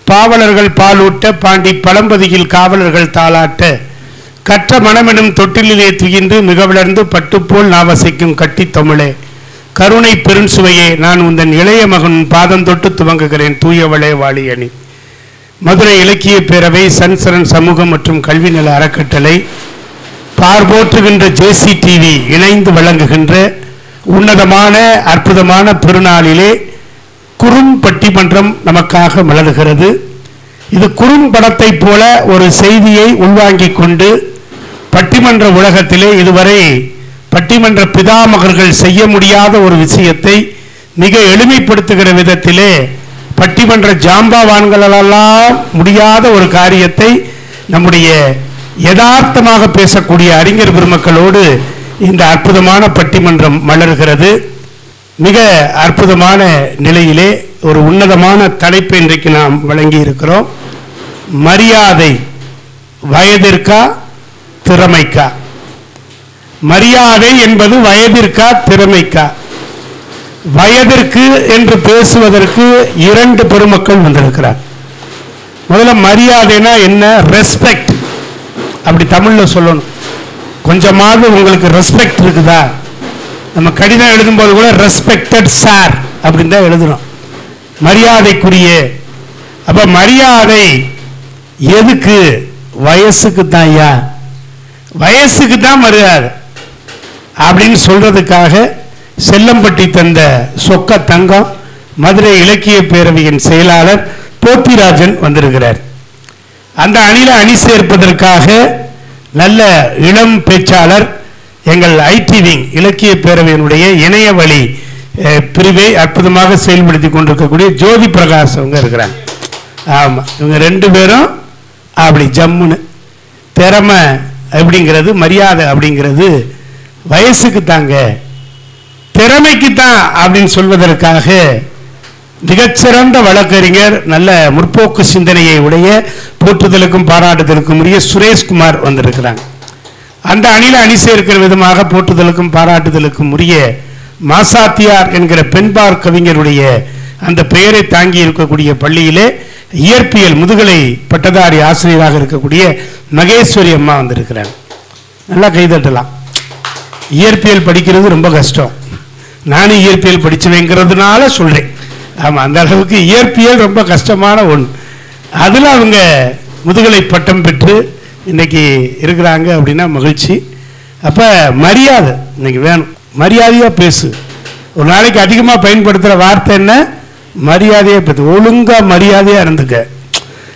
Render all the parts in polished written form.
பாவலர்கள் பாலூட்ட பாண்டி பழம்பதியில் காவலர்கள் தாளாட்ட கற்ற மனமெனும் தொட்டிலே துயின்று மிக வளர்ந்து பட்டுப்போல் நாவசைக்கும் கட்டி தமிழே கருணை பெருஞ்சுவையே நான் உந்தன் இளைய மகன் பாதம் தொட்டு துவங்குகிறேன் தூயவளே வாழி அணி. மதுரை இலக்கிய பேரவை சன்சரன் சமூகம் மற்றும் கல்வி நல அறக்கட்டளை பார்போற்றுகின்ற ஜேசி டிவி இணைந்து வழங்குகின்ற உன்னதமான அற்புதமான பெருநாளிலே குறும் பட்டிமன்றம் நமக்காக மலர்கிறது. இது குறும்படத்தை போல ஒரு செய்தியை உள்வாங்கிக் கொண்டு பட்டிமன்ற உலகத்திலே இதுவரை பட்டிமன்ற பிதாமகர்கள் செய்ய முடியாத ஒரு விஷயத்தை மிக எளிமைப்படுத்துகிற விதத்திலே பட்டிமன்ற ஜாம்பவான்களெல்லாம் முடியாத ஒரு காரியத்தை நம்முடைய யதார்த்தமாக பேசக்கூடிய அறிஞர் பெருமக்களோடு இந்த அற்புதமான பட்டிமன்றம் மலர்கிறது. மிக அற்புதமான நிலையிலே ஒரு உன்னதமான தலைப்பை இன்றைக்கு நாம் வழங்கி இருக்கிறோம். மரியாதை வயதிற்கா திறமைக்கா? மரியாதை என்பது வயதிற்கா திறமைக்கா? வயதிற்கு என்று பேசுவதற்கு இரண்டு பெருமக்கள் வந்திருக்கிறார். முதல்ல மரியாதைனா என்ன? ரெஸ்பெக்ட். அப்படி தமிழ்ல சொல்லணும். கொஞ்சமாவது உங்களுக்கு ரெஸ்பெக்ட் இருக்குதா? நம்ம கடிதம் எழுதும்போது கூட ரெஸ்பெக்டட் சார் அப்படின்னு தான் எழுதுறோம், மரியாதைக்குரிய. அப்ப மரியாதை எதுக்கு? வயசுக்கு தான். ஐயா வயசுக்கு தான் மரியாதை அப்படின்னு சொல்றதுக்காக செல்லம்பட்டி தந்த சொக்க தங்கம் மதுரை இலக்கிய பேரவையின் செயலாளர் போத்திராஜன் வந்திருக்கிறார். அந்த அணியில அணி சேர்ப்பதற்காக நல்ல இளம் பேச்சாளர் எங்கள் ஐடிவிங் இலக்கிய பேரவையினுடைய இணைய வழி பிரிவை அற்புதமாக செயல்படுத்தி கொண்டிருக்கக்கூடிய ஜோதி பிரகாஷ் அவங்க இருக்கிறாங்க. ஆமா, இவங்க ரெண்டு பேரும் அப்படி ஜம்முன்னு திறமை அப்படிங்கிறது, மரியாதை அப்படிங்கிறது வயசுக்கு தாங்க, திறமைக்கு தான் அப்படின்னு சொல்வதற்காக மிகச்சிறந்த வழக்கறிஞர், நல்ல முற்போக்கு சிந்தனையை உடைய, போற்றுதலுக்கும் பாராட்டுதலுக்கும் உரிய சுரேஷ்குமார் வந்திருக்கிறாங்க. அந்த அணியில் அணி சேர்க்கிற விதமாக போற்றுதலுக்கும் பாராட்டுதலுக்கும் உரிய மாசாத்தியார் என்கிற பெண்பார் கவிஞருடைய அந்த பெயரை தாங்கி இருக்கக்கூடிய பள்ளியிலே இயற்பியல் முதுகலை பட்டதாரி ஆசிரியராக இருக்கக்கூடிய மகேஸ்வரி அம்மா வந்திருக்கிறாங்க. நல்லா கைதட்டலாம். இயற்பியல் படிக்கிறது ரொம்ப கஷ்டம். நானும் இயற்பியல் படிச்சுவேங்கிறதுனால சொல்றேன். ஆமா, அந்த அளவுக்கு இயற்பியல் ரொம்ப கஷ்டமான ஒன்று. அதில் அவங்க முதுகலை பட்டம் பெற்று இன்னைக்கு இருக்கிறாங்க அப்படின்னா மகிழ்ச்சி. அப்ப மரியாதை இன்னைக்கு வேணும். மரியாதையா பேசு. ஒரு நாளைக்கு அதிகமாக பயன்படுத்துகிற வார்த்தை என்ன? மரியாதையா பேசு. ஒழுங்கா மரியாதையா இருந்துக்க.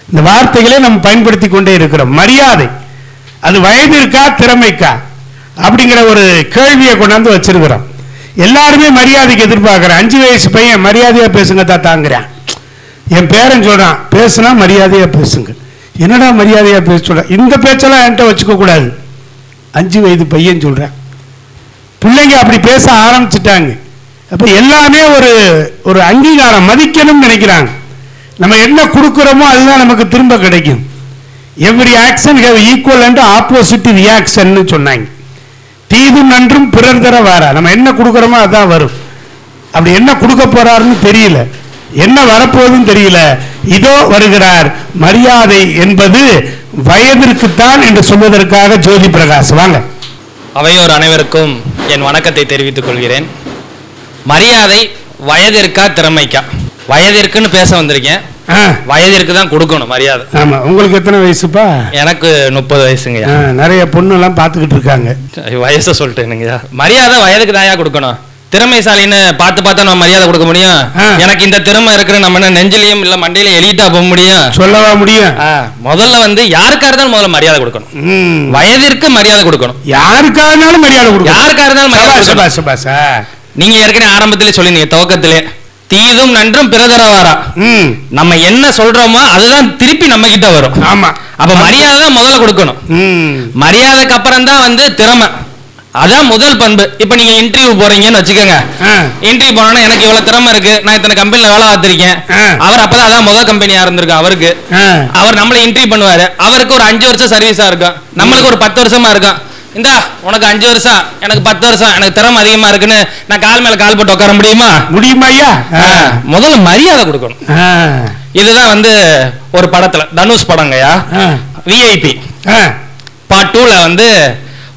இந்த வார்த்தைகளை நம்ம பயன்படுத்தி கொண்டே இருக்கிறோம். மரியாதை அது வயதிற்கா திறமைக்கா அப்படிங்கிற ஒரு கேள்வியை கொண்டாந்து வச்சிருக்கிறோம். எல்லாருமே மரியாதைக்கு எதிர்பார்க்கிறேன். 5 வயசு பையன் மரியாதையா பேசுங்க தாத்தாங்கிறான். என் பேரன் சொல்றான் பேசுனா மரியாதையா பேசுங்க. என்னடா மரியாதையா பேச சொல்ற? இந்த பேச்செல்லாம் என்கிட்ட வச்சுக்க கூடாது. 5 வயது பையன் சொல்றேன். பிள்ளைங்க அப்படி பேச ஆரம்பிச்சுட்டாங்க. அப்ப எல்லாமே ஒரு அங்கீகாரம், மதிக்கணும்னு நினைக்கிறாங்க. நம்ம என்ன கொடுக்கிறோமோ அதுதான் நமக்கு திரும்ப கிடைக்கும். Every action have equal and opposite reaction சொன்னாங்க. தீதும் நன்றும் பிறர் தர வாரா. நம்ம என்ன கொடுக்கிறோமோ அதான் வரும். அப்படி என்ன கொடுக்க போறாருன்னு தெரியல, என்ன வரப்போகுதுன்னு தெரியல. இதோ வருகிறார். மரியாதை என்பது வயதிற்குத்தான் என்று சொல்வதற்காக ஜோதி பிரகாஷ் வாங்க. அவையோர் அனைவருக்கும் என் வணக்கத்தை தெரிவித்துக் கொள்கிறேன். மரியாதை வயதிற்கா திறமைக்கா? வயதிற்குன்னு பேச வந்திருக்கேன். வயதிற்கு தான் கொடுக்கணும் மரியாதை. ஆமா, உங்களுக்கு எத்தனை வயசுப்பா? எனக்கு 30 வயசுங்க. நிறைய பொண்ணு எல்லாம் பாத்துக்கிட்டு இருக்காங்க. வயசை சொல்லிட்டேனுங்க. மரியாதை வயதுக்கு தான் கொடுக்கணும். திறமைசாலின்னு பார்த்து நம்ம மரியாதை கொடுக்க முடியும்? எனக்கு இந்த திறமை இருக்கிற நம்ம என்ன நெஞ்சிலையும் இல்ல மண்டையில எலிட்டா போக முடியும்? சொல்லவா முடியும்? முதல்ல யாருக்கா இருந்தாலும் முதல்ல மரியாதை கொடுக்கணும். வயதிற்கு மரியாதை கொடுக்கணும். யாருக்கா இருந்தாலும் மரியாதை கொடுக்கணும். யாருக்கா இருந்தாலும் மரியாதை. நீங்க ஏற்கனவே ஆரம்பத்திலே சொல்லிருந்தீங்க, துவக்கத்திலே தீதும் நன்றும் பிறதரவாரா. நம்ம என்ன சொல்றோமோ அதுதான் திருப்பி நம்ம கிட்ட வரும். ஆமா, அப்ப மரியாதை தான் முதல்ல கொடுக்கணும். மரியாதைக்கு அப்புறம் தான் திறமை. அதான் முதல் பண்பு. இப்ப நீங்க இன்டர்வியூ போறீங்கன்னு வச்சுக்கோங்க. இன்டர்வியூ போனோம்னா எனக்கு இவ்வளவு திறமை இருக்கு, நான் இத்தனை கம்பெனில வேலை பார்த்திருக்கேன். அவர் அப்பதான் அதான் முதல் கம்பெனியா இருந்திருக்கு அவருக்கு. அவர் நம்மள இன்டர்வியூ பண்ணுவாரு. அவருக்கு ஒரு 5 வருஷம் சர்வீஸா இருக்கும், நம்மளுக்கு ஒரு 10 வருஷமா இருக்கும். இந்தா உனக்கு 5 வருஷம், எனக்கு 10 வருஷம், எனக்கு திறமை அதிகமா இருக்குன்னு நான் கால் மேல கால் போட்டு உட்கார முடியுமா? ஐயா? முதல்ல மரியாதை கொடுக்கணும். இதுதான் வந்து ஒரு படத்துல, தனுஷ் படங்கய்யா, விஐபி பார்ட் 2ல வந்து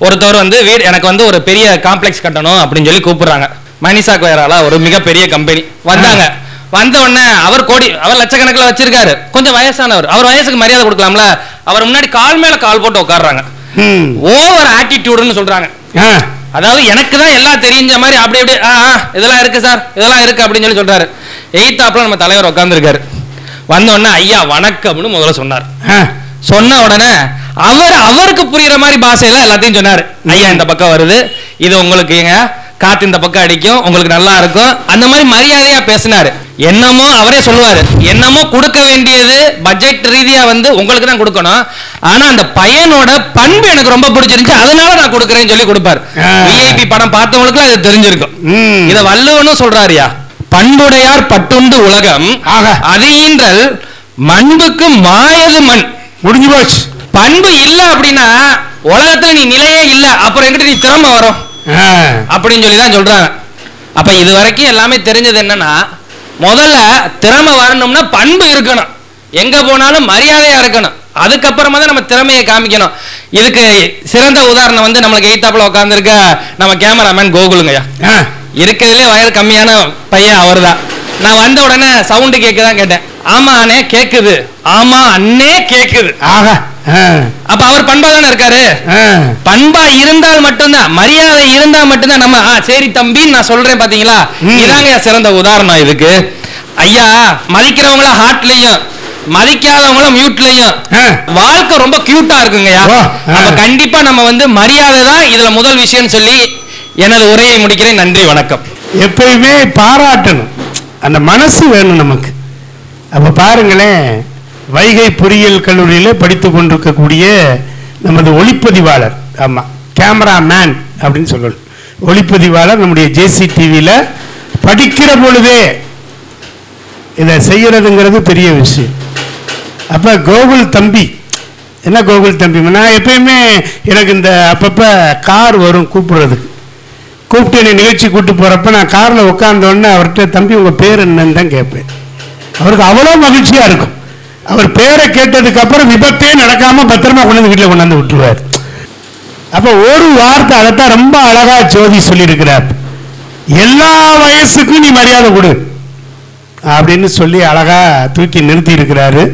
ஒருத்தவர் வந்து வீடு எனக்கு வந்து ஒரு பெரிய காம்ப்ளெக்ஸ் கட்டணும் அப்படின்னு சொல்லி கூப்பிடுறாங்க. மனிஷா கொய்ராலா ஒரு மிகப்பெரிய கம்பெனி வந்தாங்க. வந்த உடனே அவர் லட்சக்கணக்கில் வச்சிருக்காரு, கொஞ்சம் வயசானவர், அவர் வயசுக்கு மரியாதை கொடுக்கலாம்ல. அவர் முன்னாடி கால் மேல கால் போட்டு உட்காடுறாங்க. ஓவர் ஆட்டிடியூடுன்னு சொல்றாங்க. அதாவது எனக்கு தான் எல்லாம் தெரிஞ்ச மாதிரி அப்படி அப்படி இதெல்லாம் இருக்கு சார், இதெல்லாம் இருக்கு அப்படின்னு சொல்லி சொல்றாரு. எய்த்தாப்புல நம்ம தலைவர் உட்கார்ந்துருக்காரு. வந்த உடனே ஐயா வணக்கம்னு முதல்ல சொன்னார். சொன்ன உடனே அவருக்கு புரியுற மாதிரி பாஷையில எல்லாத்தையும் சொன்னாரு. ஐயா இந்த பக்கம் வருது, இது உங்களுக்கு காத்து இந்த பக்கம் அடிக்கும், உங்களுக்கு நல்லா இருக்கும், அந்த மாதிரி மரியாதையா பேசினாரு. என்னமோ அவரே சொல்லுவாரு, என்னமோ கொடுக்க வேண்டியது பட்ஜெட் ரீதியா வந்து உங்களுக்கு தான் கொடுக்கணும், ஆனா அந்த பையனோட பண்பு எனக்கு ரொம்ப பிடிச்சிருந்துச்சு, அதனால நான் கொடுக்கறேன்னு சொல்லி கொடுப்பாரு. விஐபி படம் பார்த்தவங்களுக்கு அது தெரிஞ்சிருக்கும். இத வள்ளுவனும் சொல்றாருயா, பண்புடையார் பட்டுண்டு உலகம் அதையீன்றல் மண்புக்கு மாயது மண். முடிஞ்சு போச்சு. பண்பு இல்ல அப்படின்னா உலகத்துல நீ நிலையே இல்ல, அப்புறம் எங்கிட்ட நீ திறமை வரும் அப்படின்னு சொல்லிதான் சொல்றாங்க. அப்ப இது வரைக்கும் எல்லாமே தெரிஞ்சது என்னன்னா, முதல்ல திறமை வரணும்னா பண்பு இருக்கணும், எங்க போனாலும் மரியாதையா இருக்கணும், அதுக்கப்புறமா தான் நம்ம திறமையை காமிக்கணும். இதுக்கு சிறந்த உதாரணம் வந்து நம்மளுக்கு எய்த்தாப்புல உட்கார்ந்து இருக்க நம்ம கேமராமேன் கோகுலுங்கய்யா. இருக்கிறதுலே வயது கம்மியான பையன் அவர் தான். நான் வந்த உடனே சவுண்டு கேட்குதான் கேட்டேன். ஆமா அண்ணே கேக்குது, ஆமா அண்ணே கேக்குது. அப்ப அவர் பண்பா தானே இருக்காரு. பண்பா இருந்தால் மட்டும்தான், மரியாதை இருந்தா மட்டும்தான் நம்ம சரி தம்பின்னு நான் சொல்றேன். பாத்தீங்களா, இதாங்க சிறந்த உதாரணம் இதுக்கு. ஐயா மதிக்கிறவங்கள ஹார்ட்லயும் மதிக்காதவங்கள மியூட்லயும் வாழ்க்கை ரொம்ப கியூட்டா இருக்குங்கய்யா. அப்ப கண்டிப்பா நம்ம வந்து மரியாதை தான் இதுல முதல் விஷயம் சொல்லி எனது உரையை முடிக்கிறேன். நன்றி, வணக்கம். எப்பயுமே பாராட்டணும், அந்த மனசு வேணும் நமக்கு. அப்ப பாருங்களேன், வைகை பொறியியல் கல்லூரியில் படித்து கொண்டிருக்கக்கூடிய நமது ஒளிப்பதிவாளர், ஆமா கேமராமேன் அப்படின்னு சொல்லணும், ஒளிப்பதிவாளர் நம்முடைய JCTVல படிக்கிற பொழுதே இதை செய்யறதுங்கிறது பெரிய விஷயம். அப்ப கோகுல் தம்பி, என்ன கோகுல் தம்பி, நான் எப்பயுமே எனக்கு இந்த அப்பப்ப கார் வரும் கூப்பிடுறதுக்கு, கூப்பிட்டு என்னை நிகழ்ச்சி கூப்பிட்டு போறப்ப நான் கார்ல உட்கார்ந்த உடனே அவர்கிட்ட தம்பி உங்க பேர் என்னன்னு தான் கேட்பேன். அவருக்கு அவ்வளோ மகிழ்ச்சியா இருக்கும். அவர் பேரை கேட்டதுக்கு அப்புறம் விபத்தே நடக்காம பத்திரமா கொண்டாந்து வீட்டில் கொண்டாந்து விட்டுருவார். அப்ப ஒரு வார்த்தை அதைத்தான் ரொம்ப அழகா ஜோதி சொல்லியிருக்கிறார், எல்லா வயசுக்கும் நீ மரியாதை கொடு அப்படின்னு சொல்லி அழகா தூக்கி நிறுத்தி இருக்கிறாரு.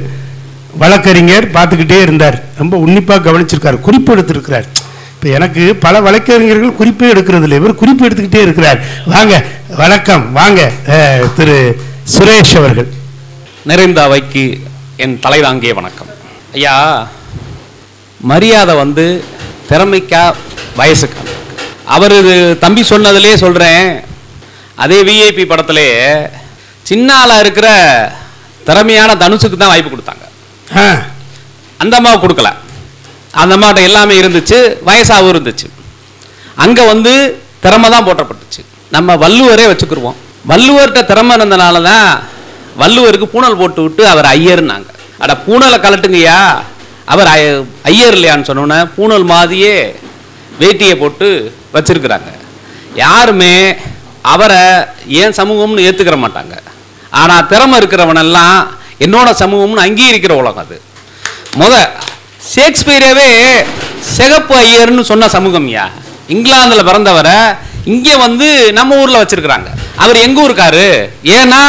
வழக்கறிஞர் பார்த்துக்கிட்டே இருந்தார், ரொம்ப உன்னிப்பா கவனிச்சிருக்காரு, குறிப்பு எடுத்திருக்கிறார். இப்போ எனக்கு பல வழக்கறிஞர்கள் குறிப்பே எடுக்கிறது இல்லை, இவர் குறிப்பு எடுத்துக்கிட்டே இருக்கிறார். வாங்க, வணக்கம், வாங்க திரு சுரேஷ் அவர்கள். நிறைந்த அவைக்கு என் தலைதாங்கிய வணக்கம். ஐயா, மரியாதை வந்து திறமைக்கா வயசுக்கா? அவர் தம்பி சொன்னதுலேயே சொல்கிறேன், அதே விஐபி படத்திலே சின்ன ஆளாக இருக்கிற திறமையான தனுஷுக்கு தான் வாய்ப்பு கொடுத்தாங்க, அந்த அம்மாவுக்கு கொடுக்கல. அந்த அம்மாட்ட எல்லாமே இருந்துச்சு, வயசாகவும் இருந்துச்சு. அங்கே வந்து திறமை தான் போட்டப்பட்டுச்சு. நம்ம வள்ளுவரே வச்சுக்கிருவோம், வள்ளுவர்கிட்ட திறமை இருந்தனால தான் வள்ளுவருக்கு பூணல் போட்டு விட்டு அவர் ஐயர்னாங்க. அட பூணலை கலட்டுங்கய்யா, அவர் ஐயர் இல்லையான்னு சொன்னோன்னே பூணல் மாதிரியே வேட்டியை போட்டு வச்சிருக்கிறாங்க. யாருமே அவரை ஏன் சமூகம்னு ஏற்றுக்கிற மாட்டாங்க. ஆனால் திறமை இருக்கிறவனெல்லாம் என்னோட சமூகம்னு அங்கீகரிக்கிற உலகம் அது. ஷேக்ஸ்பியரவே சிகப்பு ஐயர்னு சொன்ன சமூகம்யா. இங்கிலாந்தில் பிறந்தவரை இங்கே வந்து நம்ம ஊரில் வச்சிருக்கிறாங்க. அவர் எங்கள் ஊருக்காரு. ஏன்னா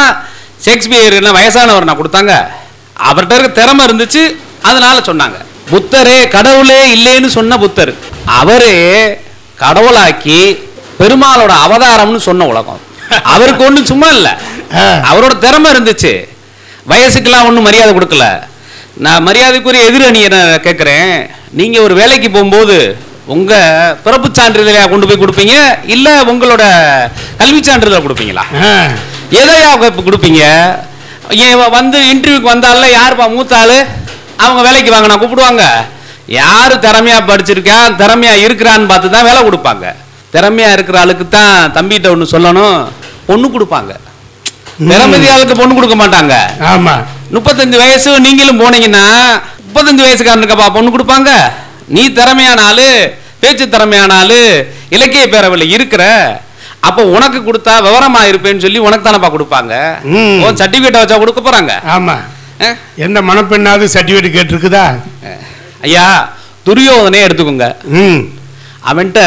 ஷேக்ஸ்பியர் என்ன வயசானவர் நான் கொடுத்தாங்க, அவர்கிட்ட இருக்க திறமை இருந்துச்சு, அதனால சொன்னாங்க. புத்தரே கடவுளே இல்லைன்னு சொன்ன புத்தர், அவரே கடவுளாக்கி பெருமாளோட அவதாரம்னு சொன்ன உலகம். அவருக்கு ஒன்றும் சும்மா இல்லை, அவரோட திறமை இருந்துச்சு. வயசுக்கெல்லாம் ஒன்றும் மரியாதை கொடுக்கல. நான் மரியாதைக்குரிய எதிரணியை நான் கேட்குறேன், நீங்கள் ஒரு வேலைக்கு போகும்போது உங்கள் பிறப்பு சான்றிதழையா கொண்டு போய் கொடுப்பீங்க, இல்லை உங்களோட கல்வி சான்றிதழ் கொடுப்பீங்களா? எதையா கொடுப்பீங்க? வந்து இன்டர்வியூக்கு வந்தால யாருப்பா மூத்தாள், அவங்க வேலைக்கு வாங்க நான் கூப்பிடுவாங்க. யார் திறமையா படிச்சிருக்கா, திறமையா இருக்கிறான்னு பார்த்து தான் வேலை கொடுப்பாங்க. திறமையா இருக்கிற ஆளுக்கு தான் தம்பிகிட்ட ஒன்று சொல்லணும், பொண்ணு கொடுப்பாங்க. திறமைதி ஆளுக்கு பொண்ணு கொடுக்க மாட்டாங்க. ஆமா, 35 வயசு நீங்களும் போனீங்கன்னா 35 வயசுக்காரனுக்கப்பா பொண்ணு கொடுப்பாங்க. நீ திறமையான ஆளு, பேச்சு திறமையானாலும் இலக்கிய பேரவையில் இருக்கிற, அப்போ உனக்கு கொடுத்தா விவரமா இருப்பேன்னு சொல்லி உனக்கு தானப்பா கொடுப்பாங்க. சர்டிபிகேட் வச்சா கொடுக்க போறாங்க. ஆமா, எந்த மணப்பெண்ணாவது சர்டிபிகேட் கேட்டிருக்குதா? ஐயா, துரியோதனே எடுத்துக்கோங்க. அவன்கிட்ட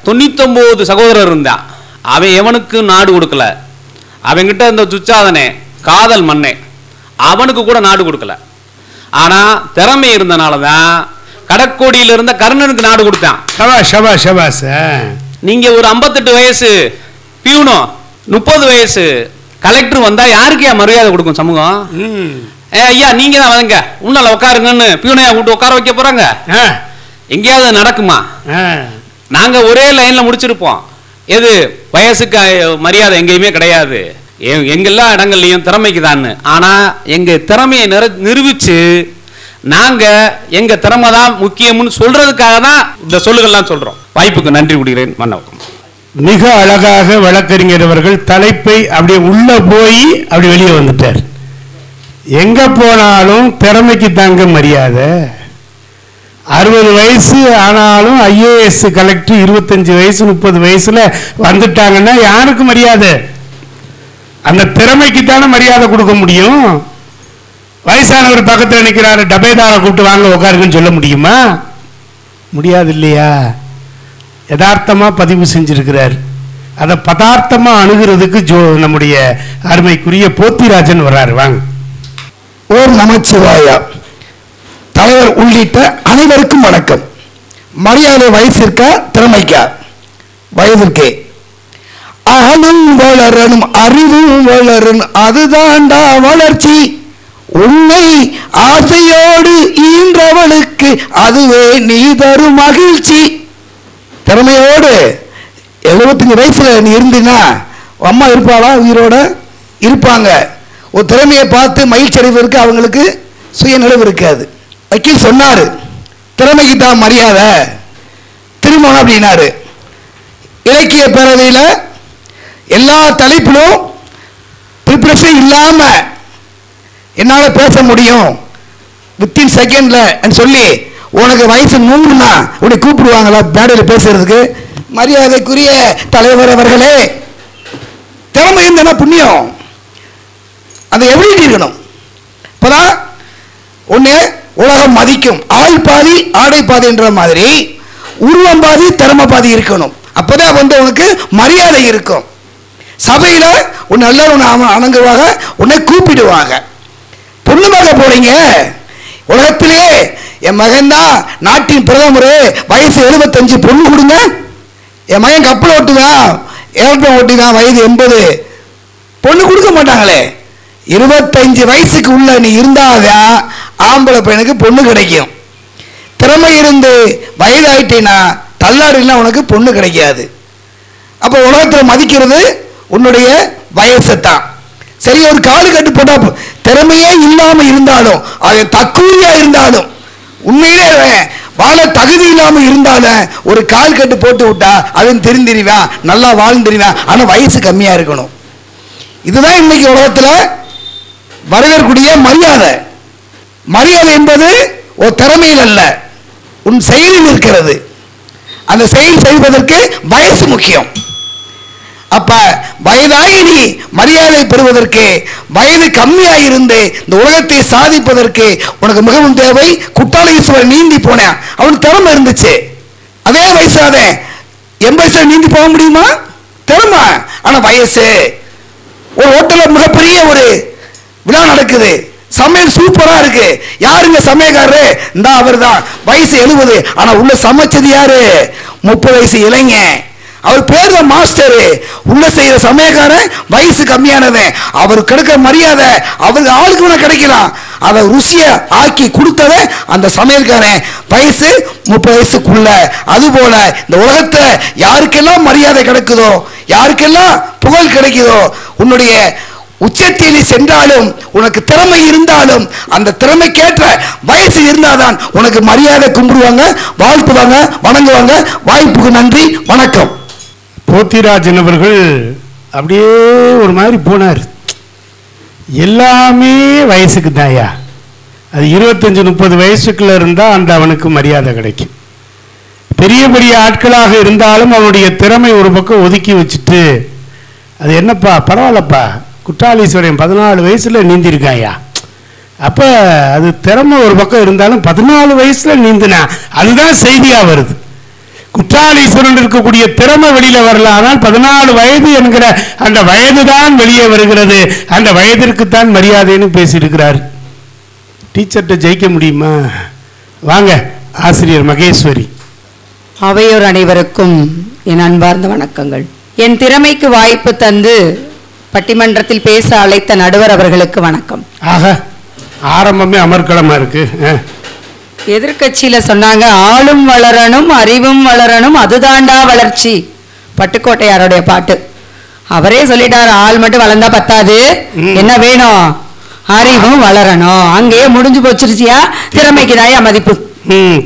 99 சகோதரர் இருந்தான். அவன் எவனுக்கு நாடு கொடுக்கல. அவன்கிட்ட இந்த துச்சாதனே காதல் மண்ணே, அவனுக்கு கூட நாடு கொடுக்கல. ஆனா திறமை இருந்தனாலதான் கடற்கோடியில இருந்த கர்ணனுக்கு நாடு கொடுத்தான். நீங்க ஒரு 58 வயசு பியூனோ 30 வயசு கலெக்டர் வந்தா யாருக்கு மரியாதை கொடுக்கும் சமூகம்? ஐயா நீங்க தான் வாங்க உன்னால உட்காருங்கன்னு பியூனையா கூட்டு உட்கார வைக்க போறாங்க? எங்கேயாவது நடக்குமா? நாங்க ஒரே லைன்ல முடிச்சிருப்போம். எது வயசுக்கு மரியாதை எங்கேயுமே கிடையாது. எங்கெல்லா இடங்கள்லையும் திறமைக்கு தான். ஆனா எங்க திறமையை நிரூபிச்சு நாங்க எங்க திறமை தான் முக்கியம்னு சொல்றதுக்காக தான் இந்த சொல்லுகள்லாம் சொல்றோம். வாய்ப்புக்கு நன்றி கூறுகிறேன். மன்னவக்கம். மிக அழகாக வழக்கறிஞர் அவர்கள் தலைப்பை அப்படியே உள்ள போய் அப்படி வெளியே வந்துட்டார். எங்க போனாலும் திறமைக்கு தாங்க மரியாதை. 60 வயசு ஆனாலும் ஐஏஎஸ் கலெக்டர் 25 வயசு 30 வயசுல வந்துட்டாங்கன்னா யாருக்கு மரியாதை? அந்த திறமைக்கு தானே மரியாதை கொடுக்க முடியும். வயசானவர் பக்கத்தில் நிற்கிறாரு, டபேதாரை கூப்பிட்டு வாங்க உட்காருக்குன்னு சொல்ல முடியுமா? முடியாது இல்லையா? யதார்த்தமா பதிவு செஞ்சிருக்கிறார். அதை பதார்த்தமா அணுகிறதுக்கு நம்முடைய அருமைக்குரிய போத்திராஜன் வர்றாரு. வாங்க. ஓம் நமச்சிவாயா. தலைவர் உள்ளிட்ட அனைவருக்கும் வணக்கம். மரியாதை வயசிற்கா திறமைக்கா? வயதிற்கே. அகலும் வளரணும் அறிவும் வளரணும், அதுதாண்டா வளர்ச்சி. உன்னை ஆசையோடு ஈன்றவளுக்கு அதுவே நீ தரும் மகிழ்ச்சி. திறமையோடு 75 வயசுல நீ இருந்தீன்னா அம்மா இருப்பாளா? உயிரோட இருப்பாங்க. ஒரு திறமையை பார்த்து மகிழ்ச்சி அடைவதற்கு அவங்களுக்கு சுயநினைவு இருக்காது. வக்கீல் சொன்னாரு, திறமைக்கு தான் மரியாதை திருமணம் அப்படின்னாரு. இலக்கிய பேரவையில் எல்லா தலைப்பிலும் ப்ரிப்பரேஷன் இல்லாம என்னால பேச முடியும் வித்தின் செகண்ட்ல சொல்லி, உனக்கு வயசு 100னா உன்னை கூப்பிடுவாங்களா மேடையில் பேசுறதுக்கு? மரியாதைக்குரிய தலைவர் அவர்களே, திறமை இருந்தனா புண்ணியம். அதை எப்படி இருக்கணும்? இப்பதான் ஒண்ணு உலகம் மதிக்கும். ஆள் பாதி ஆடை பாதி என்ற மாதிரி உருவம் பாதி திறமை பாதி இருக்கணும். அப்பதான் உனக்கு மரியாதை இருக்கும். சபையில உன்னை எல்லாரும் அணங்குவாங்க, உன்னை கூப்பிடுவாங்க. பொண்ணு பார்க்க போறீங்க, உலகத்திலேயே என் மகன் தான் நாட்டின் பிரதமர், வயசு 75, பொண்ணு கொடுங்க. என் மகன் கப்பல் ஓட்டுதான், ஏரோப்ளேன் ஓட்டுதான், வயது 80, பொண்ணு கொடுக்க மாட்டாங்களே. 25 வயசுக்கு உள்ள நீ இருந்தாதான் ஆம்பளை பையனுக்கு பொண்ணு கிடைக்கும். திறமை இருந்து வயதாயிட்டேன்னா தள்ளாடுனா உனக்கு பொண்ணு கிடைக்காது. அப்போ உலகத்தில் மதிக்கிறது உன்னுடைய வயசை தான். சரி, ஒரு காலு கட்டு போட்டா திறமையே இல்லாம இருந்தாலும், அவன் தக்குரியா இருந்தாலும், உண்மையிலே வாழ தகுதி இல்லாம இருந்தாலும் ஒரு கால் கட்டு போட்டு விட்டா அவன் தெரிந்திருவான், நல்லா வாழ்ந்துருவான். ஆனா வயசு கம்மியா இருக்கணும். இதுதான் இன்னைக்கு உலகத்துல வரவேற்கக்கூடிய மரியாதை. மரியாதை என்பது ஒரு திறமையில் அல்ல, உன் செயலில் இருக்கிறது. அந்த செயல் செய்வதற்கு வயசு முக்கியம். அப்ப வயதாகி நீ மரியாதை பெறுவதற்கு, வயது கம்மியாக இருந்து இந்த உலகத்தை சாதிப்பதற்கு உனக்கு மிகவும் தேவை. குட்டாளீஸ்வரர் நீந்தி போனேன், அவனுக்கு திறமை இருந்துச்சு. அதே வயசாத 80 வயசுல நீந்தி போக முடியுமா? திறமை. ஆனா வயசு. ஒரு ஹோட்டல்ல மிகப்பெரிய ஒரு விழா நடக்குது, சமையல் சூப்பரா இருக்கு. யாருங்க சமையல்காரரு? இந்த அவர் தான், வயசு 70. ஆனா உள்ள சமைச்சது யாரு? 30 வயசு இளைஞன். அவர் பேர் தான் மாஸ்டர். உள்ள செய்யற சமயக்காரன் வயசு கம்மியானவன். அவருக்கு கிடைக்கிற மரியாதை அவருக்கு ஆளுக்கு வேணா கிடைக்கலாம். அதை ருசிய ஆக்கி கொடுத்தத அந்த சமையல்காரன் வயசு 30 வயசுக்குள்ள. அதுபோல இந்த உலகத்துல யாருக்கெல்லாம் மரியாதை கிடைக்குதோ, யாருக்கெல்லாம் புகழ் கிடைக்குதோ, உன்னுடைய உச்சத்தில் சென்றாலும் உனக்கு திறமை இருந்தாலும் அந்த திறமைக்கேற்ற வயசு இருந்தாதான் உனக்கு மரியாதை கும்பிடுவாங்க, வாழ்த்துவாங்க, வணங்குவாங்க. வாய்ப்புக்கு நன்றி, வணக்கம். போத்திராஜன் அவர்கள் அப்படியே ஒரு மாதிரி போனார். எல்லாமே வயசுக்கு தாயா. அது 25-30 வயசுக்குள்ள இருந்தா அந்த அவனுக்கு மரியாதை கிடைக்கும். பெரிய பெரிய ஆட்களாக இருந்தாலும் அவனுடைய திறமை ஒரு பக்கம் ஒதுக்கி வச்சுட்டு, அது என்னப்பா பரவாயில்லப்பா, குற்றாலீஸ்வரன் 14 வயசுல நீந்திருக்காயா, அப்ப அது திறமை ஒரு பக்கம் இருந்தாலும் 14 வயசுல நீந்தினா அதுதான் செய்தியா வருது. குற்றாலீஸ்வரன் இருக்கக்கூடிய திறமை வெளியில வரல, ஆனால் 14 வயது என்கிற அந்த வயது தான் வெளியே வருகிறது. அந்த வயதிற்குத்தான் மரியாதைன்னு பேசியிருக்கிறார். டீச்சர்கிட்ட ஜெயிக்க முடியுமா? வாங்க ஆசிரியர் மகேஸ்வரி. அவையோர் அனைவருக்கும் என் அன்பார்ந்த வணக்கங்கள். என் திறமைக்கு வாய்ப்பு தந்து பட்டிமன்றத்தில் பேச அழைத்த நடுவர் அவர்களுக்கு வணக்கம். ஆக ஆரம்பமே அமர்க்களமா இருக்கு. எதிர்கட்சியில சொன்னாங்க, ஆளும் வளரணும் அறிவும் வளரணும் அதுதாண்டா வளர்ச்சி. பட்டுக்கோட்டையாருடைய பாட்டு. அவரே சொல்லிட்டாரு, ஆள் மட்டும் வளர்ந்தா பத்தாது, என்ன வேணும், அறிவும் வளரணும். அங்கேயே முடிஞ்சு போச்சிருச்சியா, திறமைக்கு தாயா மதிப்பு,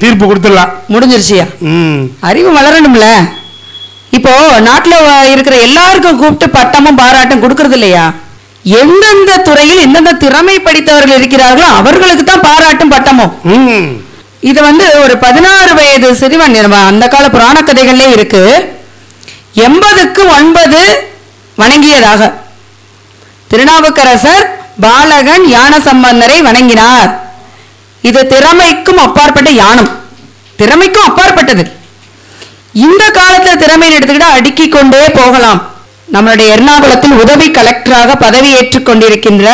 தீர்ப்பு கொடுத்துடலாம், முடிஞ்சிருச்சியா. அறிவு வளரணும்ல. இப்போ நாட்டுல இருக்கிற எல்லாருக்கும் கூப்பிட்டு பட்டமும் பாராட்டும் கொடுக்கறது இல்லையா? எந்தெந்த துறையில் எந்தெந்த திறமை படித்தவர்கள் இருக்கிறார்களோ அவர்களுக்கு தான் பாராட்டும் பட்டமும். இது ஒரு 16 வயது சிறுவன், அந்த கால புராண கதைகள்லே இருக்கு. 80க்கு 9 வணங்கியதாக திருநாவுக்கரசர் பாலகன் ஞான சம்பந்தரை வணங்கினார். இது திறமைக்கும் அப்பாற்பட்ட யானம், திறமைக்கும் அப்பாற்பட்டது. இந்த காலத்துல திறமையை எடுத்துக்கிட்டா அடுக்கிக் கொண்டே போகலாம். நம்மளுடைய எர்ணாகுளத்தில் உதவி கலெக்டராக பதவி ஏற்றுக் கொண்டிருக்கின்ற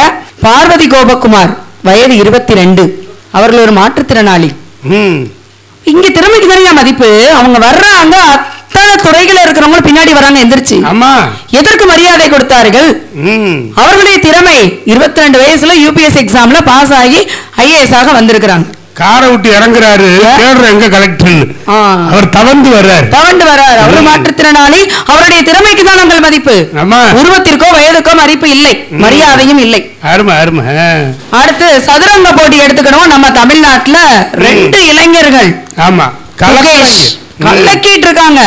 பார்வதி கோபகுமார், வயது 22. அவர்கள் ஒரு மாற்றுத்திறனாளி. இங்க திறமைக்கு தானே மதிப்பு. அவங்க வர்றாங்க, அத்தனை துறைகள் இருக்கிறவங்க பின்னாடி வராங்க எந்திரிச்சு. எதற்கு மரியாதை கொடுத்தார்கள்? அவர்களுடைய திறமை. 22 வயசுல யூபிஎஸ் எக்ஸாம்ல பாஸ் ஆகி ஐஏஎஸ் ஆக வந்திருக்கிறாங்க. காரை விட்டு இறங்குறாரு, எங்க கலெக்டர் அவர் தவண்டு வர்றாரு. அவர் மாற்றுத்திறனாளி. அவருடைய திறமைக்கு தான் நாங்கள் மதிப்பு. உருவத்திற்கோ வயதுக்கோ மதிப்பு இல்லை, மரியாதையும் இல்லை. அடுத்து சதுரங்க போட்டி எடுத்துக்கணும். நம்ம தமிழ்நாட்டுல 2 இளைஞர்கள் கலக்கிட்டு இருக்காங்க.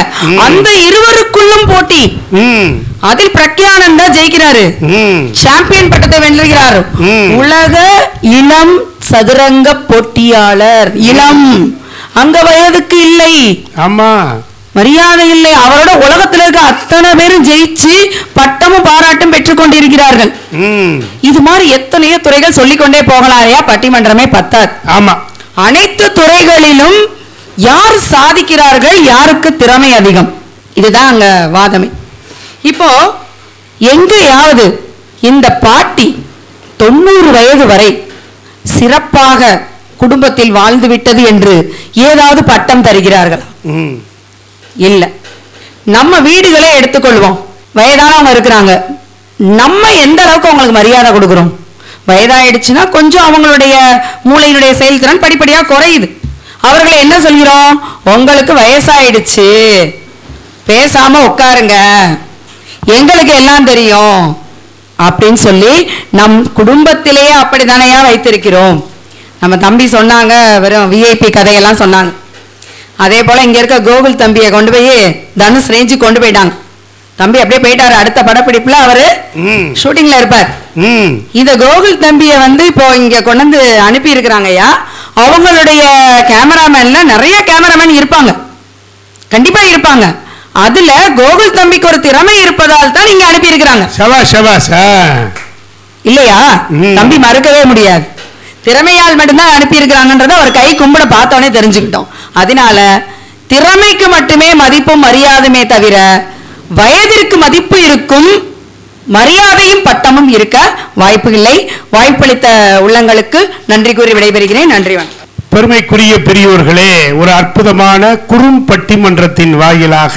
அந்த இருவருக்குள்ளும் போட்டி. அதில் பிரக்யானந்தா ஜெயிக்கிறாரு, சாம்பியன் பட்டத்தை வென்றுகிறார். உலக இளம் சதுரங்க போட்டியாளர். இளம், அங்க வயதுக்கு இல்லை, மரியாதை இல்லை. அவரோட உலகத்தில் இருக்க அத்தனை பேரும் ஜெயிச்சு பட்டமும் பாராட்டும் பெற்றுக் கொண்டிருக்கிறார்கள். இது மாதிரி எத்தனையோ துறைகள் சொல்லிக்கொண்டே போகலாயா, பட்டிமன்றமே பத்தாது. அனைத்து துறைகளிலும் யார் சாதிக்கிறார்கள், யாருக்கு திறமை அதிகம், இதுதான் அங்க வாதமே. இப்போ எங்கேயாவது இந்த பாட்டி 90 வயது வரை சிறப்பாக குடும்பத்தில் வாழ்ந்து விட்டது என்று ஏதாவது பட்டம் தருகிறார்கள்? இல்ல. நம்ம வீடுகளே எடுத்துக்கொள்வோம், வயதானவங்க இருக்கிறாங்க, நம்ம எந்த அளவுக்கு அவங்களுக்கு மரியாதை கொடுக்கிறோம்? வயதாயிடுச்சுன்னா கொஞ்சம் அவங்களுடைய மூளையினுடைய செயல்திறன் படிப்படியா குறையுது. அவர்களை என்ன சொல்கிறோம்? உங்களுக்கு வயசாயிடுச்சு, பேசாம உட்காருங்க, எங்களுக்கு எல்லாம் தெரியும் அப்படின்னு சொல்லி நம் குடும்பத்திலேயே அப்படித்தானையா வைத்திருக்கிறோம். நம்ம தம்பி சொன்னாங்க, வெறும் விஐபி கதையெல்லாம் சொன்னாங்க. அதே போல இங்க இருக்க கோகுல் தம்பியை கொண்டு போய் தனுஷ் ரேஞ்சு கொண்டு போயிட்டாங்க. தம்பி அப்படியே போயிட்டாரு, அடுத்த படப்பிடிப்புல அவரு ஷூட்டிங்ல இருப்பார். இந்த கோகுல் தம்பியை இப்போ இங்க கொண்டு அனுப்பி இருக்கிறாங்கய்யா. அவங்களுடைய கேமராமேன்ல நிறைய கேமராமேன் இருப்பாங்க, கண்டிப்பா இருப்பாங்க. அதுல கோகுல் தம்பிக்கு ஒரு திறமை இருப்பதால் தான் இங்க அனுப்பி இருக்கிறாங்க. இல்லையா? தம்பி மறுக்கவே முடியாது, திறமையால் மட்டும்தான் அனுப்பி இருக்கிறாங்கன்றத ஒரு கை கும்பிட பார்த்தோன்னே தெரிஞ்சுக்கிட்டோம். அதனால திறமைக்கு மட்டுமே மதிப்பும் மரியாதையுமே தவிர வயதிற்கு மதிப்பு இருக்கும், மரியாதையும் பட்டமும் இருக்க வாய்ப்பு இல்லை. வாய்ப்பளித்த உள்ளங்களுக்கு நன்றி கூறி விடைபெறுகிறேன். நன்றி, வணக்கம். பெருமைக்குரிய பெரியோர்களே, ஒரு அற்புதமான குறும்பட்டிமன்றத்தின் வாயிலாக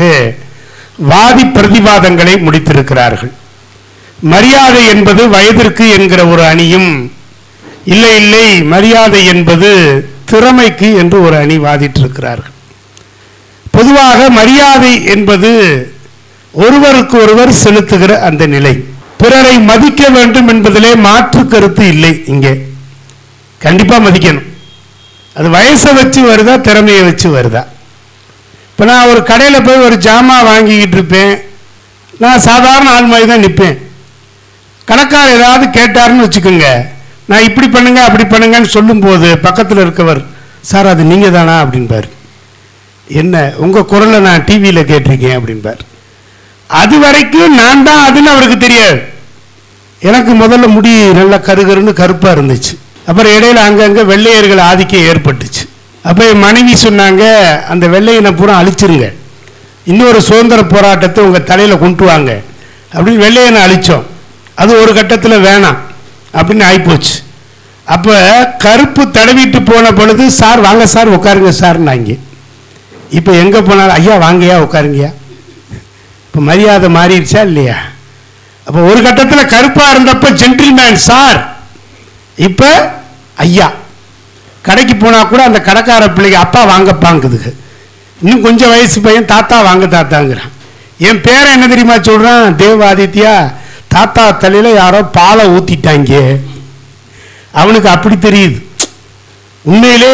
வாதி பிரதிவாதங்களை முடித்திருக்கிறார்கள். மரியாதை என்பது வயதிற்கு என்கிற ஒரு அணியும், இல்லை இல்லை மரியாதை என்பது திறமைக்கு என்று ஒரு அணி வாதிட்டிருக்கிறார்கள். பொதுவாக மரியாதை என்பது ஒருவருக்கு ஒருவர் செலுத்துகிற அந்த நிலை, பிறரை மதிக்க வேண்டும் என்பதிலே மாற்று கருத்து இல்லை. இங்கே கண்டிப்பா மதிக்கணும். அது வயசை வச்சு வருதா, திறமையை வச்சு வருதா? இப்போ நான் ஒரு கடையில் போய் ஒரு ஜாமா வாங்கிக்கிட்டு இருப்பேன், நான் சாதாரண ஆள் மாதிரி தான் நிற்பேன். கணக்கார் ஏதாவது கேட்டாருன்னு வச்சுக்கோங்க, நான் இப்படி பண்ணுங்க அப்படி பண்ணுங்கன்னு சொல்லும்போது பக்கத்தில் இருக்கவர், சார் அது நீங்கள் தானா அப்படின்பார். என்ன உங்க குரலை நான் டிவியில் கேட்டிருக்கேன் அப்படின்பார். அது வரைக்கும் நான் தான் அதுன்னு அவருக்கு தெரியாது. எனக்கு முதல்ல முடி நல்லா கருகருன்னு கருப்பா இருந்துச்சு. அப்புறம் இடையில அங்கங்க வெள்ளையர்கள் ஆதிக்கம் ஏற்பட்டுச்சு. அப்ப என் மனைவி சொன்னாங்க, அந்த வெள்ளையினை பூரா அழிச்சிருங்க, இன்னொரு சுதந்திர போராட்டத்தை உங்க தலையில கொண்டு வாங்க அப்படின்னு வெள்ளையனை அழிச்சோம். அது ஒரு கட்டத்தில் வேணாம் அப்படின்னு ஆயிப்போச்சு. அப்ப கருப்பு தடவிட்டு போன பொழுது, சார் வாங்க சார் உட்காருங்க சார் நாங்க. இப்ப எங்க போனாலும் ஐயா வாங்கயா உட்காருங்கயா. இப்ப மரியாதை மாறிடுச்சா இல்லையா? அப்ப ஒரு கட்டத்தில் கருப்பா இருந்தப்ப ஜென்டில்மேன் சார், இப்ப ஐயா. கடைக்கு போனா கூட அந்த கடைக்கார பிள்ளைங்க அப்பா வாங்கப்பாங்குதுங்க. இன்னும் கொஞ்சம் வயசு பையன் தாத்தா வாங்க தாத்தாங்கிறான். என் பேரை என்ன தெரியுமா சொல்றான்? தேவாதித்யா, தாத்தா தலையில யாரோ பாலை ஊத்திட்டாங்க. அவனுக்கு அப்படி தெரியுது. உண்மையிலே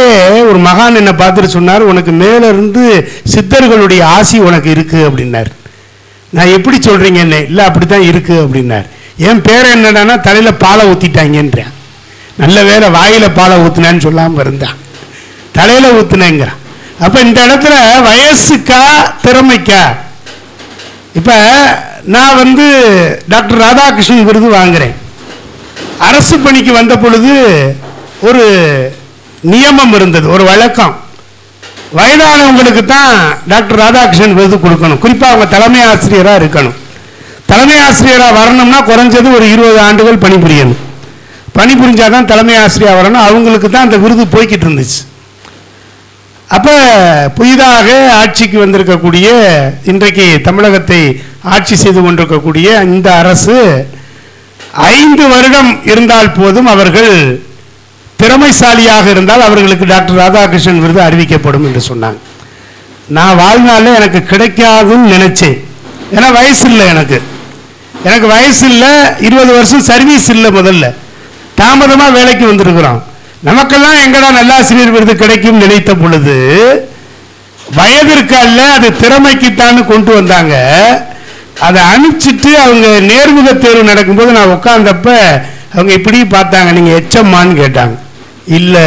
ஒரு மகான் என்ன பார்த்துட்டு சொன்னார், உனக்கு மேல இருந்து சித்தர்களுடைய ஆசி உனக்கு இருக்கு அப்படின்னாரு. நான் எப்படி சொல்றீங்க என்ன? இல்லை அப்படித்தான் இருக்கு அப்படின்னார். என் பேரை என்னடானா தலையில பாலை ஊத்திட்டாங்கன்றான். நல்ல வேலை வாயில பாலை ஊத்துனான்னு சொல்லாம இருந்தான், தலையில ஊத்துனேங்கிறான். அப்ப இந்த இடத்துல வயசுக்கா திறமைக்கா? இப்ப நான் டாக்டர் ராதாகிருஷ்ணன் விருது வாங்குறேன். அரசு பணிக்கு வந்த பொழுது ஒரு நியமம் இருந்தது, ஒரு வழக்கம். வயதானவங்களுக்கு தான் டாக்டர் ராதாகிருஷ்ணன் விருது கொடுக்கணும். குறிப்பா அவங்க தலைமை ஆசிரியரா இருக்கணும். தலைமை ஆசிரியரா வரணும்னா குறைஞ்சது ஒரு 20 ஆண்டுகள் பணிபுரியணும். பணிபுரிஞ்சாதான் தலைமை ஆசிரியர் வரணும். அவங்களுக்கு தான் அந்த விருது போய்கிட்டு இருந்துச்சு. அப்ப புதிதாக ஆட்சிக்கு வந்திருக்கக்கூடிய, இன்றைக்கு தமிழகத்தை ஆட்சி செய்து கொண்டிருக்கக்கூடிய இந்த அரசு 5 வருடம் இருந்தால் போதும், அவர்கள் திறமைசாலியாக இருந்தால் அவர்களுக்கு டாக்டர் ராதாகிருஷ்ணன் விருது அறிவிக்கப்படும் என்று சொன்னாங்க. நான் வாழ்நாளில் எனக்கு கிடைக்காதுன்னு நினைச்சேன். ஏன்னா வயசு இல்லை, எனக்கு வயசு இல்லை, 20 வருஷம் சர்வீஸ் இல்லை, முதல்ல தாமதமா வேலைக்கு வந்திருக்கிறோம். நமக்கெல்லாம் எங்கடா நல்லாசிரியர் விருது கிடைக்கும் நினைத்த பொழுது, வயதிற்கு அல்ல, அது திறமைக்குத்தான்னு கொண்டு வந்தாங்க. அதை அனுப்பிச்சிட்டு அவங்க நேர்முக தேர்வு நடக்கும்போது நான் உட்கார்ந்தப்ப அவங்க இப்படி பார்த்தாங்க, நீங்க எச்சம்மான்னு கேட்டாங்க. இல்லை,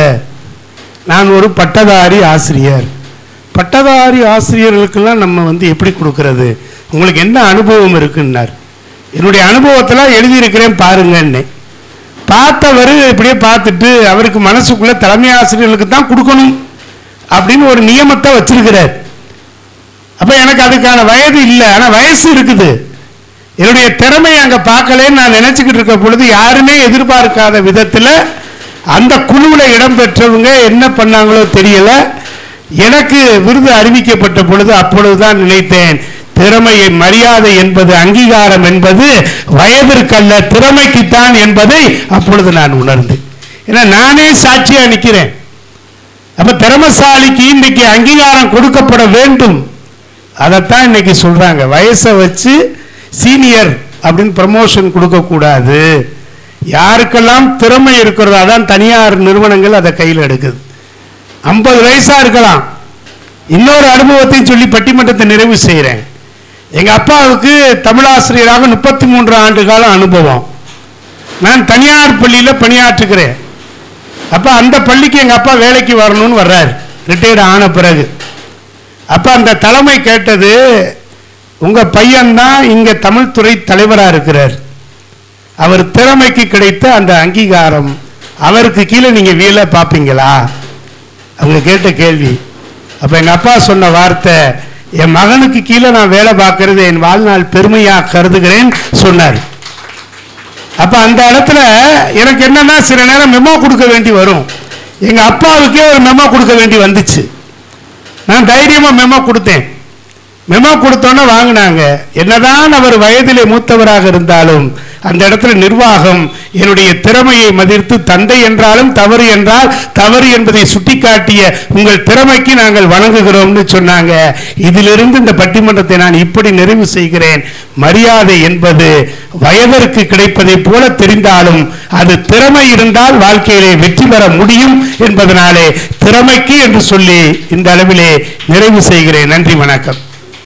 நான் ஒரு பட்டதாரி ஆசிரியர். பட்டதாரி ஆசிரியர்களுக்கெல்லாம் நம்ம எப்படி கொடுக்கறது, உங்களுக்கு என்ன அனுபவம் இருக்குன்னார். என்னுடைய அனுபவத்தெல்லாம் எழுதியிருக்கிறேன் பாருங்கன்னு. பார்த்தவர் இப்படியே பார்த்துட்டு அவருக்கு மனசுக்குள்ள தலைமை ஆசிரியர்களுக்கு தான் கொடுக்கணும் அப்படின்னு ஒரு நியமத்தை வச்சிருக்கிறார். அப்ப எனக்கு அதுக்கான வயது இல்லை, ஆனா வயசு இருக்குது. என்னுடைய திறமையை அங்க பார்க்கலன்னு நான் நினைச்சுக்கிட்டு இருக்க பொழுது, யாருமே எதிர்பார்க்காத விதத்துல அந்த குழுவில் இடம்பெற்றவங்க என்ன பண்ணாங்களோ தெரியல, எனக்கு விருது அறிவிக்கப்பட்ட பொழுது அப்பொழுதுதான் நினைத்தேன், திறமையை மரியாதை என்பது, அங்கீகாரம் என்பது வயதிற்கல்ல திறமைக்குத்தான் என்பதை அப்பொழுது நான் உணர்ந்தேன். ஏன்னா நானே சாட்சியா நிற்கிறேன். அப்ப திறமைசாலிக்கு இன்னைக்கு அங்கீகாரம் கொடுக்கப்பட வேண்டும். அதைத்தான் இன்னைக்கு சொல்றாங்க. வயசை வச்சு சீனியர் அப்படின்னு ப்ரமோஷன் கொடுக்க கூடாது. யாருக்கெல்லாம் திறமை இருக்கிறதோ அதான் தனியார் நிறுவனங்கள் அதை கையில் எடுக்குது. 50 வயசா இருக்கலாம். இன்னொரு அனுபவத்தையும் சொல்லி பட்டிமன்றத்தை நிறைவு செய்கிறேன். எங்க அப்பாவுக்கு தமிழாசிரியராக 33 ஆண்டு காலம் அனுபவம். நான் தனியார் பள்ளியில பணியாற்றுகிறேன். அப்ப அந்த பள்ளிக்கு எங்க அப்பா வேலைக்கு வரணும்னு வர்றாரு, ரிட்டையர்டு ஆன பிறகு. அப்ப அந்த தலைமை கேட்டது, உங்க பையன்தான் இங்க தமிழ் துறை தலைவராக இருக்கிறார், அவர் திறமைக்கு கிடைத்த அந்த அங்கீகாரம், அவருக்கு கீழே நீங்க வேலை பார்ப்பீங்களா? அவங்க கேட்ட கேள்வி. அப்ப எங்க அப்பா சொன்ன வார்த்தை, என் மகனுக்கு கீழே நான் வேலை பார்க்கறது என் வாழ்நாள் பெருமையா கருதுகிறேன் சொன்னார். அப்ப அந்த இடத்துல எனக்கு என்னன்னா, சில நேரம் மெமோ கொடுக்க வேண்டி வரும். எங்க அப்பாவுக்கே ஒரு மெமோ கொடுக்க வேண்டி வந்துச்சு. நான் தைரியமா மெமோ கொடுத்தேன். மெமோ கொடுத்தோன்னே வாங்கினாங்க. என்னதான் அவர் வயதிலே மூத்தவராக இருந்தாலும் அந்த இடத்துல நிர்வாகம் என்னுடைய திறமையை மதித்து, தந்தை என்றாலும் தவறு என்றால் தவறு என்பதை சுட்டிக்காட்டிய உங்கள் திறமைக்கு நாங்கள் வணங்குகிறோம்னு சொன்னாங்க. இதிலிருந்து இந்த பட்டிமன்றத்தை நான் இப்படி நிறைவு செய்கிறேன். மரியாதை என்பது வயதிற்கு கிடைப்பதை போல தெரிந்தாலும் அது திறமை இருந்தால் வாழ்க்கையிலே வெற்றி பெற முடியும் என்பதனாலே திறமைக்கு என்று சொல்லி இந்த அளவிலே நிறைவு செய்கிறேன். நன்றி, வணக்கம்.